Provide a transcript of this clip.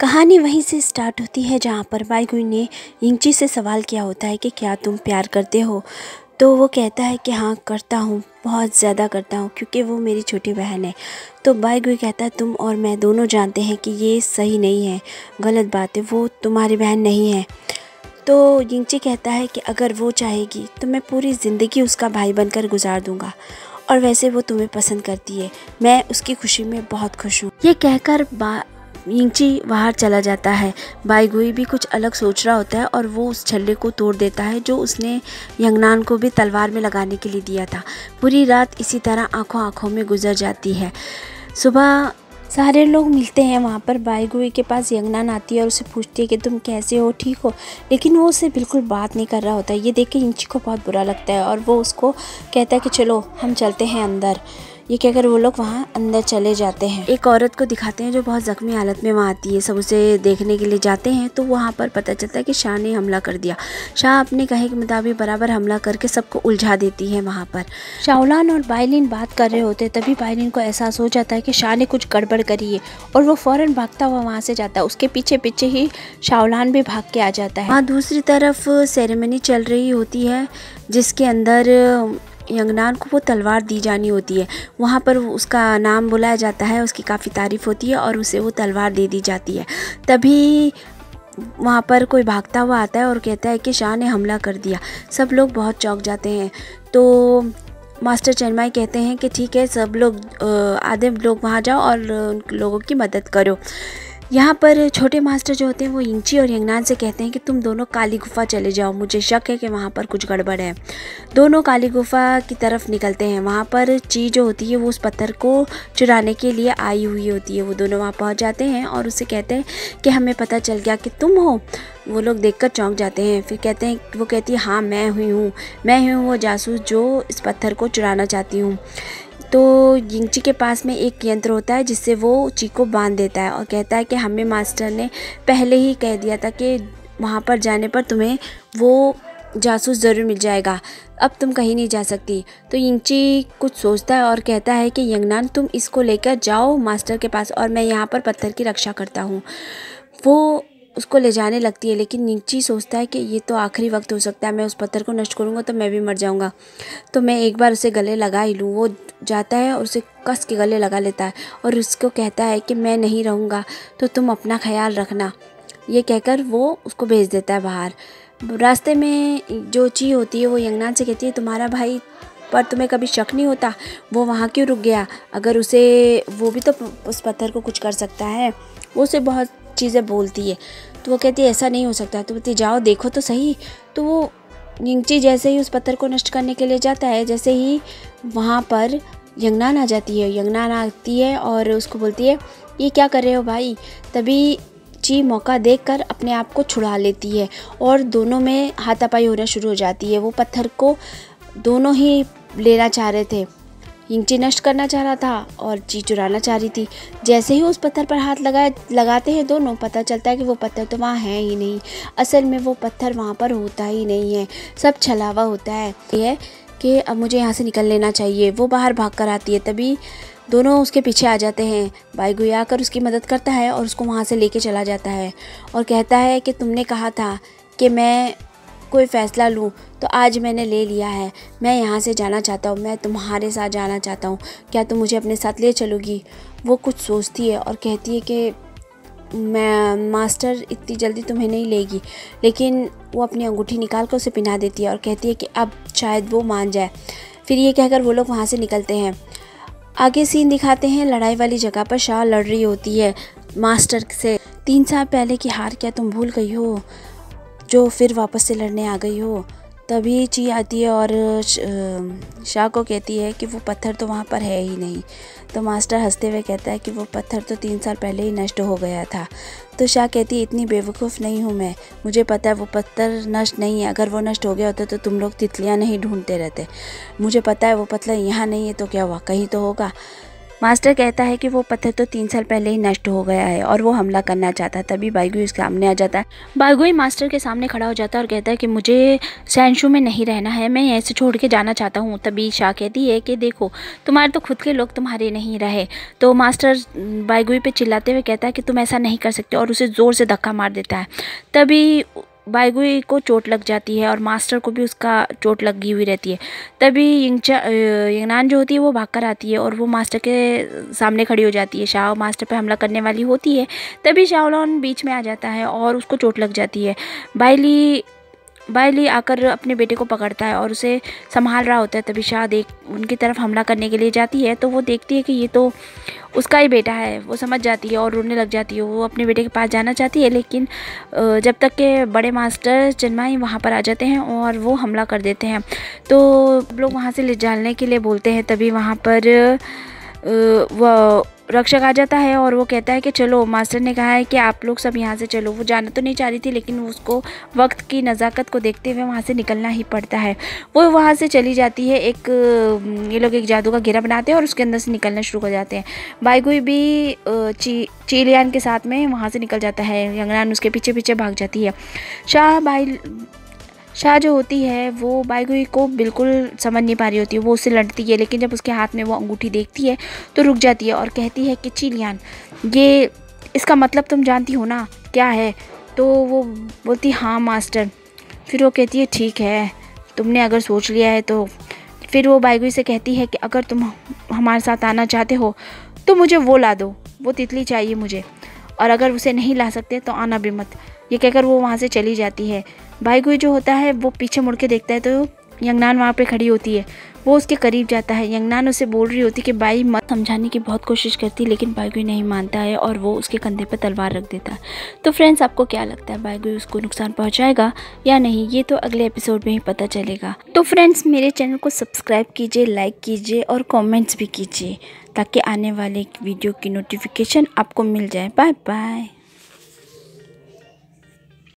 कहानी वहीं से स्टार्ट होती है जहाँ पर बाईगुई ने यिंगची से सवाल किया होता है कि क्या तुम प्यार करते हो। तो वो कहता है कि हाँ करता हूँ, बहुत ज़्यादा करता हूँ, क्योंकि वो मेरी छोटी बहन है। तो बाईगुई कहता है तुम और मैं दोनों जानते हैं कि ये सही नहीं है, गलत बात है, वो तुम्हारी बहन नहीं है। तो यिंगची कहता है कि अगर वो चाहेगी तो मैं पूरी ज़िंदगी उसका भाई बनकर गुजार दूंगा, और वैसे वो तुम्हें पसंद करती है, मैं उसकी खुशी में बहुत खुश हूँ। ये कहकर यिंगची बाहर चला जाता है। बाईगुई भी कुछ अलग सोच रहा होता है और वो उस छल्ले को तोड़ देता है जो उसने यंगनान को भी तलवार में लगाने के लिए दिया था। पूरी रात इसी तरह आंखों में गुजर जाती है। सुबह सारे लोग मिलते हैं वहाँ पर। बाईगुई के पास यंगनान आती है और उसे पूछती है कि तुम कैसे हो, ठीक हो, लेकिन वो उससे बिल्कुल बात नहीं कर रहा होता है। ये देख के यिंगची को बहुत बुरा लगता है और वो उसको कहता है कि चलो हम चलते हैं अंदर। ये कहकर वो लोग वहाँ अंदर चले जाते हैं। एक औरत को दिखाते हैं जो बहुत ज़ख्मी हालत में वहाँ आती है। सब उसे देखने के लिए जाते हैं तो वहाँ पर पता चलता है कि शाह ने हमला कर दिया। शाह अपने कहे के मुताबिक बराबर हमला करके सबको उलझा देती है। वहाँ पर शाओलान और बाइलिन बात कर रहे होते, तभी बाइलिन को एहसास हो जाता है कि शाह ने कुछ गड़बड़ करी है और वो फ़ौरन भागता हुआ वहाँ से जाता है। उसके पीछे पीछे ही शाओलान भी भाग के आ जाता है। वहाँ दूसरी तरफ सेरेमनी चल रही होती है जिसके अंदर यंगनान को वो तलवार दी जानी होती है। वहाँ पर उसका नाम बुलाया जाता है, उसकी काफ़ी तारीफ़ होती है और उसे वो तलवार दे दी जाती है। तभी वहाँ पर कोई भागता हुआ आता है और कहता है कि शाह ने हमला कर दिया। सब लोग बहुत चौंक जाते हैं। तो मास्टर चेनमाई कहते हैं कि ठीक है, सब लोग आधे लोग वहाँ जाओ और उन लोगों की मदद करो। यहाँ पर छोटे मास्टर जो होते हैं वो यिंगची और यंगनान से कहते हैं कि तुम दोनों काली गुफा चले जाओ, मुझे शक है कि वहाँ पर कुछ गड़बड़ है। दोनों काली गुफा की तरफ निकलते हैं। वहाँ पर ची जो होती है वो उस पत्थर को चुराने के लिए आई हुई होती है। वो दोनों वहाँ पहुँच जाते हैं और उससे कहते हैं कि हमें पता चल गया कि तुम हो। वो लोग देखकर चौंक जाते हैं। फिर कहते हैं, वो कहती है हाँ मैं हूँ वो जासूस जो इस पत्थर को चुराना चाहती हूँ। तो यिंगची के पास में एक यंत्र होता है जिससे वो ची को बांध देता है और कहता है कि हमें मास्टर ने पहले ही कह दिया था कि वहाँ पर जाने पर तुम्हें वो जासूस ज़रूर मिल जाएगा, अब तुम कहीं नहीं जा सकती। तो यिंगची कुछ सोचता है और कहता है कि यंगनान तुम इसको लेकर जाओ मास्टर के पास और मैं यहाँ पर पत्थर की रक्षा करता हूँ। वो उसको ले जाने लगती है, लेकिन यिंगची सोचता है कि ये तो आखिरी वक्त हो सकता है, मैं उस पत्थर को नष्ट करूँगा तो मैं भी मर जाऊँगा, तो मैं एक बार उसे गले लगा ही लूँ। वो जाता है और उसे कस के गले लगा लेता है और उसको कहता है कि मैं नहीं रहूँगा तो तुम अपना ख्याल रखना। ये कहकर वो उसको भेज देता है बाहर। रास्ते में जो ची होती है वो यंगनान से कहती है तुम्हारा भाई पर तुम्हें कभी शक नहीं होता, वो वहाँ क्यों रुक गया, अगर उसे वो भी तो उस पत्थर को कुछ कर सकता है। वो उसे बहुत चीज़ें बोलती है तो वो कहती है ऐसा नहीं हो सकता, तो बोलती जाओ देखो तो सही। तो वो यिंगची जैसे ही उस पत्थर को नष्ट करने के लिए जाता है, जैसे ही वहाँ पर यंगनान आ जाती है। यंगनान आती है और उसको बोलती है ये क्या कर रहे हो भाई। तभी ची मौका देखकर अपने आप को छुड़ा लेती है और दोनों में हाथापाई होना शुरू हो जाती है। वो पत्थर को दोनों ही लेना चाह रहे थे, यिंगची नष्ट करना चाह रहा था और ची चुराना चाह रही थी। जैसे ही उस पत्थर पर हाथ लगाते हैं दोनों, पता चलता है कि वो पत्थर तो वहाँ है ही नहीं। असल में वो पत्थर वहाँ पर होता ही नहीं है, सब छलावा होता है। ये कि अब मुझे यहाँ से निकल लेना चाहिए। वो बाहर भाग कर आती है, तभी दोनों उसके पीछे आ जाते हैं। बाईगुई आकर उसकी मदद करता है और उसको वहाँ से लेके चला जाता है और कहता है कि तुमने कहा था कि मैं कोई फ़ैसला लूँ तो आज मैंने ले लिया है, मैं यहाँ से जाना चाहता हूँ, मैं तुम्हारे साथ जाना चाहता हूँ, क्या तुम मुझे अपने साथ ले चलोगी। वो कुछ सोचती है और कहती है कि मैं मास्टर इतनी जल्दी तुम्हें नहीं लेगी, लेकिन वो अपनी अंगूठी निकाल कर उसे पहना देती है और कहती है कि अब शायद वो मान जाए। फिर ये कहकर वो लोग वहाँ से निकलते हैं। आगे सीन दिखाते हैं लड़ाई वाली जगह पर शाह लड़ रही होती है मास्टर से। 3 साल पहले की हार क्या तुम भूल गई हो जो फिर वापस से लड़ने आ गई हो। तभी ची आती है और शाह को कहती है कि वो पत्थर तो वहाँ पर है ही नहीं। तो मास्टर हंसते हुए कहता है कि वो पत्थर तो 3 साल पहले ही नष्ट हो गया था। तो शाह कहती है इतनी बेवकूफ़ नहीं हूँ मैं, मुझे पता है वो पत्थर नष्ट नहीं है, अगर वो नष्ट हो गया होता तो तुम लोग तितलियाँ नहीं ढूंढते रहते। मुझे पता है वो पत्थर यहाँ नहीं है तो क्या हुआ, कहीं तो होगा। मास्टर कहता है कि वो पत्थर तो 3 साल पहले ही नष्ट हो गया है और वो हमला करना चाहता है। तभी बाईगुई उसके सामने आ जाता है। बाईगुई मास्टर के सामने खड़ा हो जाता है और कहता है कि मुझे सैनशू में नहीं रहना है, मैं ऐसे छोड़ के जाना चाहता हूँ। तभी शा कहती है कि देखो तुम्हारे तो खुद के लोग तुम्हारे नहीं रहे। तो मास्टर बाईगुई पे चिल्लाते हुए कहता है कि तुम ऐसा नहीं कर सकते और उसे ज़ोर से धक्का मार देता है। तभी बाईगुई को चोट लग जाती है और मास्टर को भी उसका चोट लगी हुई रहती है। तभी यंगनान जो होती है वो भागकर आती है और वो मास्टर के सामने खड़ी हो जाती है। शाओ मास्टर पे हमला करने वाली होती है। तभी शाओलॉन बीच में आ जाता है और उसको चोट लग जाती है। बाइली आकर अपने बेटे को पकड़ता है और उसे संभाल रहा होता है। तभी शाह उनकी तरफ हमला करने के लिए जाती है तो वो देखती है कि ये तो उसका ही बेटा है। वो समझ जाती है और रोने लग जाती है। वो अपने बेटे के पास जाना चाहती है, लेकिन जब तक के बड़े मास्टर चेन्नमाई वहाँ पर आ जाते हैं और वो हमला कर देते हैं। तो लोग वहाँ से ले जाने के लिए बोलते हैं। तभी वहाँ पर वो रक्षक आ जाता है और वो कहता है कि चलो, मास्टर ने कहा है कि आप लोग सब यहाँ से चलो। वो जाना तो नहीं चाह रही थी, लेकिन उसको वक्त की नज़ाकत को देखते हुए वहाँ से निकलना ही पड़ता है। वो वहाँ से चली जाती है। ये लोग एक जादू का घेरा बनाते हैं और उसके अंदर से निकलना शुरू हो जाते हैं। बाईगुई भी चीलियान के साथ में वहाँ से निकल जाता है। यंगनान उसके पीछे पीछे भाग जाती है। शाह जो होती है वो बाईगुई को बिल्कुल समझ नहीं पा रही होती है। वो उससे लड़ती है, लेकिन जब उसके हाथ में वो अंगूठी देखती है तो रुक जाती है और कहती है कि चीलियान, ये इसका मतलब तुम जानती हो ना क्या है? तो वो बोलती हाँ मास्टर। फिर वो कहती है ठीक है, तुमने अगर सोच लिया है तो। फिर वो बाईगुई से कहती है कि अगर तुम हमारे साथ आना चाहते हो तो मुझे वो ला दो, वो तितली चाहिए मुझे, और अगर उसे नहीं ला सकते तो आना भी मत। ये कहकर वो वहाँ से चली जाती है। बाईगुई जो होता है वो पीछे मुड़ के देखता है तो यंगनान वहाँ पे खड़ी होती है। वो उसके करीब जाता है। यंगनान उसे बोल रही होती कि बाई मत, समझाने की बहुत कोशिश करती है, लेकिन बाईगुई नहीं मानता है और वो उसके कंधे पर तलवार रख देता है। तो फ्रेंड्स, आपको क्या लगता है, बाईगुई उसको नुकसान पहुँचाएगा या नहीं? ये तो अगले एपिसोड में ही पता चलेगा। तो फ्रेंड्स, मेरे चैनल को सब्सक्राइब कीजिए, लाइक कीजिए और कॉमेंट्स भी कीजिए, ताकि आने वाले वीडियो की नोटिफिकेशन आपको मिल जाए। Bye bye.